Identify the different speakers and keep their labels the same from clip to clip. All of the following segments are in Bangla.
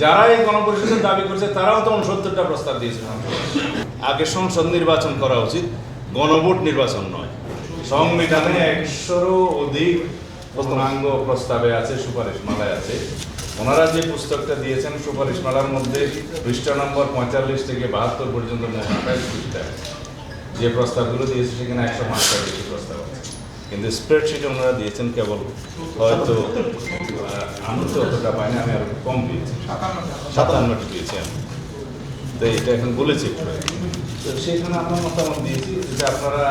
Speaker 1: যারা এই গণপরিষদের দাবি করছে তারাও তো 69টা প্রস্তাব দিয়েছে। আগে সংসদ নির্বাচন করা উচিত, গণভোট নির্বাচন নয়। সংবিধানে 100-এরও অধিক পূর্ণাঙ্গ প্রস্তাবে আছে, সুপারিশমালায় আছে। ওনারা যে পুস্তকটা দিয়েছেন সুপারিশমালার মধ্যে পৃষ্ঠা নম্বর 45 থেকে 72 পর্যন্ত মোট 28 পৃষ্ঠা যে প্রস্তাবগুলো দিয়েছে সেখানে 105টার বেশি প্রস্তাব আছে, কিন্তু স্প্রেডশিটে ওনারা দিয়েছেন কেবল হয়তো আমি তো অতটা পাইনি, আমি আরো কম দিয়েছি, 57টি দিয়েছি আমি। তো এটা এখন বলেছি তো সেখানে আপনার মতামত দিয়েছি যে আপনারা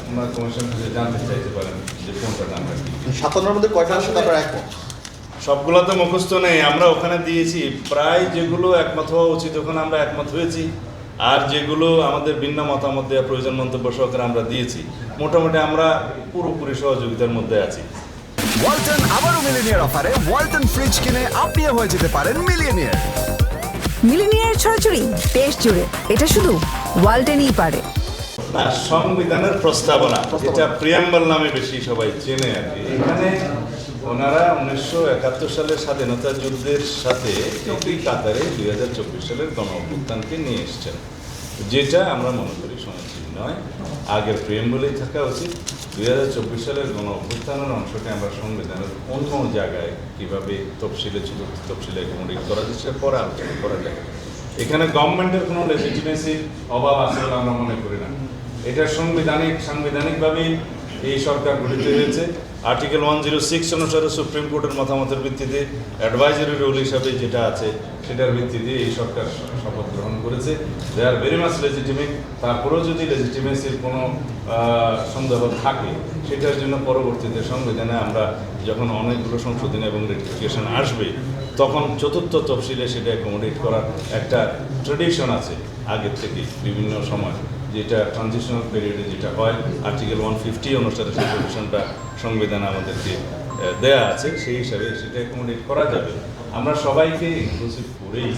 Speaker 1: ওনার কমিশন থেকে জানতে চাইতে পারেন যে কোনটা জানবেন।
Speaker 2: 57-এর মধ্যে কয়টার সাথে আপনারা একমত?
Speaker 1: সবগুলো তো মুখস্থ নেই, আমরা ওখানে দিয়েছি প্রায় যেগুলো একমত হওয়া উচিত ওখানে আমরা একমত হয়েছি, আর যেগুলো আমাদের ভিন্ন মতামত দেওয়া প্রয়োজন মন্তব্য সহকারে আমরা দিয়েছি। মোটামুটি আমরা পুরোপুরি সহযোগিতার মধ্যে আছি।
Speaker 3: ওয়ালটন আবারও মিলিনিয়ার অফারে ওয়ালটন ফ্রিজ কিনে আপনিও হয়ে যেতে পারেন মিলিয়নিয়ার।
Speaker 4: মিলিনিয়ার ছড়াছড়ি দেশ জুড়ে, এটা শুধু ওয়ালটেনই পারে।
Speaker 1: না, সংবিধানের প্রস্তাবনা যেটা প্রিয়াম্বল নামে বেশি সবাই চেনে আর কি, এখানে ওনারা 1971 সালের স্বাধীনতা যুদ্ধের সাথে একই কাতারে 2024 সালের গণ অভ্যুত্থানকে নিয়ে এসছেন, যেটা আমরা মনে করি সমীচীন নয়। আগের প্রিয়াম্বলেই থাকা উচিত। 2024 সালের গণ অভ্যুত্থানের অংশকে আমরা সংবিধানের অন্য জায়গায় কীভাবে তফসিলে চতুর্থ তফসিলে অ্যাকোমোডেট করা যায় সেটা পরে আলোচনা করা যায়। এখানে গভর্নমেন্টের কোনো লেজিটিমেসির অভাব আছে বলে আমরা মনে করি না। এটা সাংবিধানিকভাবেই এই সরকার গঠিত হয়েছে। আর্টিকেল 106 অনুসারে সুপ্রিম কোর্টের মতামতের ভিত্তিতে অ্যাডভাইজারি রোল হিসাবে যেটা আছে সেটার ভিত্তিতে এই সরকার শপথ গ্রহণ করেছে। দে আর ভেরি মাচ লেজিটিমেট। তারপরেও যদি লেজিটিমেসির কোনো সন্দেহ থাকে সেটার জন্য পরবর্তীতে সংবিধানে আমরা যখন অনেকগুলো সংশোধনী এবং রেটিফিকেশন আসবে তখন চতুর্থ তফসিলে সেটা অ্যাকোমোডেট করার একটা ট্রেডিশন আছে আগের থেকে বিভিন্ন সময়, যেটা ট্রানজিশনাল পিরিয়ডে যেটা হয় আর্টিকেল 150 অনুসারে সেই প্রভিশনটা সংবিধান আমাদেরকে দেয়া আছে, সেই হিসাবে সেটা অ্যাকোমোডেট করা যাবে। আমরা সবাইকে ইনক্লুসিভ করেই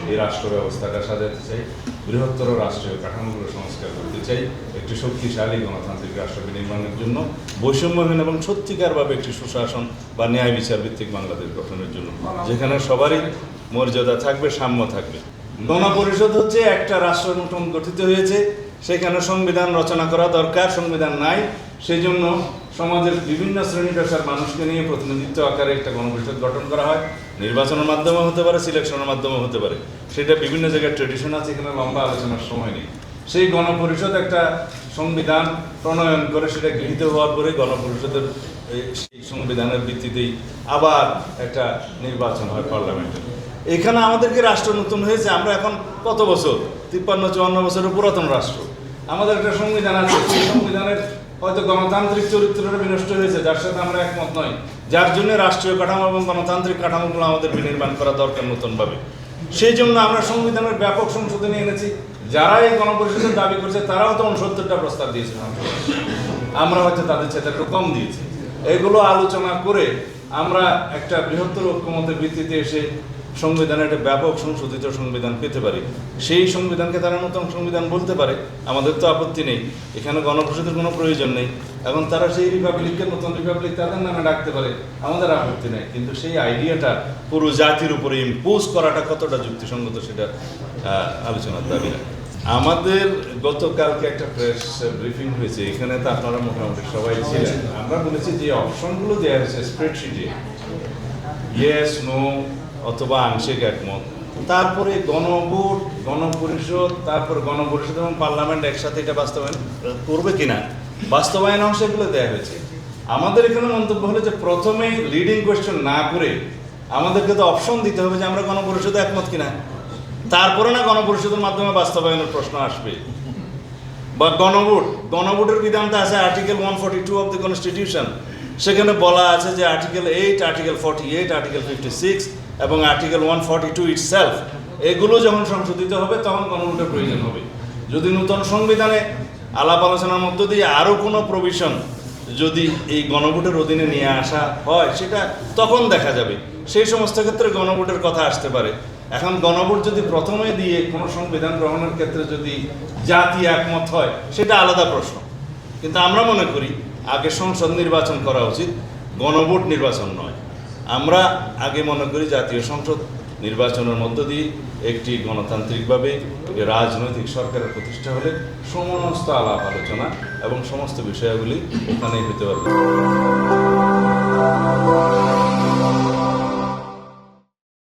Speaker 1: এই রাষ্ট্র ব্যবস্থাটা সাজাতে চাই, বৃহত্তর রাষ্ট্রীয় কাঠামোগুলো সংস্কার করতে চাই, একটি শক্তিশালী গণতান্ত্রিক রাষ্ট্র বিনির্মাণের জন্য, বৈষম্যহীন এবং সত্যিকারভাবে একটি সুশাসন বা ন্যায় বিচার ভিত্তিক বাংলাদেশ গঠনের জন্য, যেখানে সবারই মর্যাদা থাকবে, সাম্য থাকবে। গণপরিষদ হচ্ছে একটা রাষ্ট্র নতুন গঠিত হয়েছে, সেখানে সংবিধান রচনা করা দরকার, সংবিধান নাই, সেই জন্য সমাজের বিভিন্ন শ্রেণী পেশার মানুষকে নিয়ে প্রতিনিধিত্ব আকারে একটা গণপরিষদ গঠন করা হয়। নির্বাচনের মাধ্যমে হতে পারে, সিলেকশনের মাধ্যমে হতে পারে, সেটা বিভিন্ন জায়গায় ট্রেডিশন আছে, এখানে লম্বা আলোচনার সময় নেই। সেই গণপরিষদ একটা সংবিধান প্রণয়ন করে সেটা গৃহীত হওয়ার পরে গণপরিষদের সেই সংবিধানের ভিত্তিতেই আবার একটা নির্বাচন হয় পার্লামেন্টের। এখানে আমাদেরকে রাষ্ট্র নতুন হয়েছে, আমরা এখন কত বছর, 53-54 বছরের পুরাতন রাষ্ট্র, আমাদের একটা সংবিধান আছে, সেই সংবিধানের হয়তো গণতান্ত্রিক চরিত্রটা বিনষ্ট হয়েছে, যার সাথে আমরা একমত নই, যার জন্য রাষ্ট্রীয় কাঠামো এবং গণতান্ত্রিক কাঠামোগুলো আমাদের বিনির্মাণ করা দরকার নতুনভাবে। সেই জন্য আমরা সংবিধানের ব্যাপক সংশোধনী এনেছি। যারা এই গণপরিষদের দাবি করছে তারাও তো 69টা প্রস্তাব দিয়েছে, আমরা হয়তো তাদের সাথে একটু কম দিয়েছি। এগুলো আলোচনা করে আমরা একটা বৃহত্তর ঐক্যমতের ভিত্তিতে এসে সংবিধানে একটা ব্যাপক সংশোধিত সংবিধান পেতে পারি। সেই সংবিধানকে তারা নতুন সংবিধান বলতে পারে, আমাদের তো আপত্তি নেই, এখানে গণপরিষদের কোনো প্রয়োজন নেই। এখন তারা সেই রিপাবলিককে নতুন রিপাবলিক তাদের নামে ডাকতে পারে, আমাদের আপত্তি নেই, কিন্তু সেই আইডিয়াটা পুরো জাতির উপরে ইম্পোজ করাটা কতটা যুক্তিসঙ্গত সেটা আলোচনার দাবি রাখে। আমাদের গতকালকে একটা প্রেস ব্রিফিং হয়েছে, এখানে তো আপনারা মোটামুটি সবাই ছিলেন। আমরা বলেছি যে অপশনগুলো দেওয়া হয়েছে স্প্রেডশিটে, ইয়েস, নো অথবা আংশিক একমত, তারপরে গণভোট, গণপরিষদ, তারপর গণপরিষদ এবং পার্লামেন্ট একসাথে এটা বাস্তবায়ন করবে কিনা, বাস্তবায়ন অংশগুলো দেওয়া হয়েছে। আমাদের এখানে মন্তব্য হলো যে প্রথমেই লিডিং কোয়েশ্চেন না করে আমাদেরকে তো অপশন দিতে হবে যে আমরা গণপরিষদে একমত কিনা, তারপরে না গণপরিষদের মাধ্যমে বাস্তবায়নের প্রশ্ন আসবে। বা গণভোটের বিধানটা আছে আর্টিকেল 142 অফ দ্য কনস্টিটিউশন, সেখানে বলা আছে যে আর্টিকেল 8, আর্টিকেল 48, আর্টিকেল 56 এবং আর্টিকেল 142 ইটসেলফ, এগুলো যখন সংশোধিত হবে তখন গণভোটের প্রয়োজন হবে। যদি নতুন সংবিধানে আলাপ আলোচনার মধ্য দিয়ে আরও কোনো প্রভিশন যদি এই গণভোটের অধীনে নিয়ে আসা হয় সেটা তখন দেখা যাবে, সেই সমস্ত ক্ষেত্রে গণভোটের কথা আসতে পারে। এখন গণভোট যদি প্রথমে দিয়ে কোনো সংবিধান গ্রহণের ক্ষেত্রে যদি জাতি একমত হয় সেটা আলাদা প্রশ্ন, কিন্তু আমরা মনে করি আগে সংসদ নির্বাচন করা উচিত, গণভোট নির্বাচন নয়। আমরা আগে মনে করি জাতীয় সংসদ নির্বাচনের মধ্য দিয়ে একটি গণতান্ত্রিকভাবে একটি রাজনৈতিক সরকারের প্রতিষ্ঠা হলে সমস্ত আলাপ আলোচনা এবং সমস্ত বিষয়াবলী ওখানেই হতে পারবে।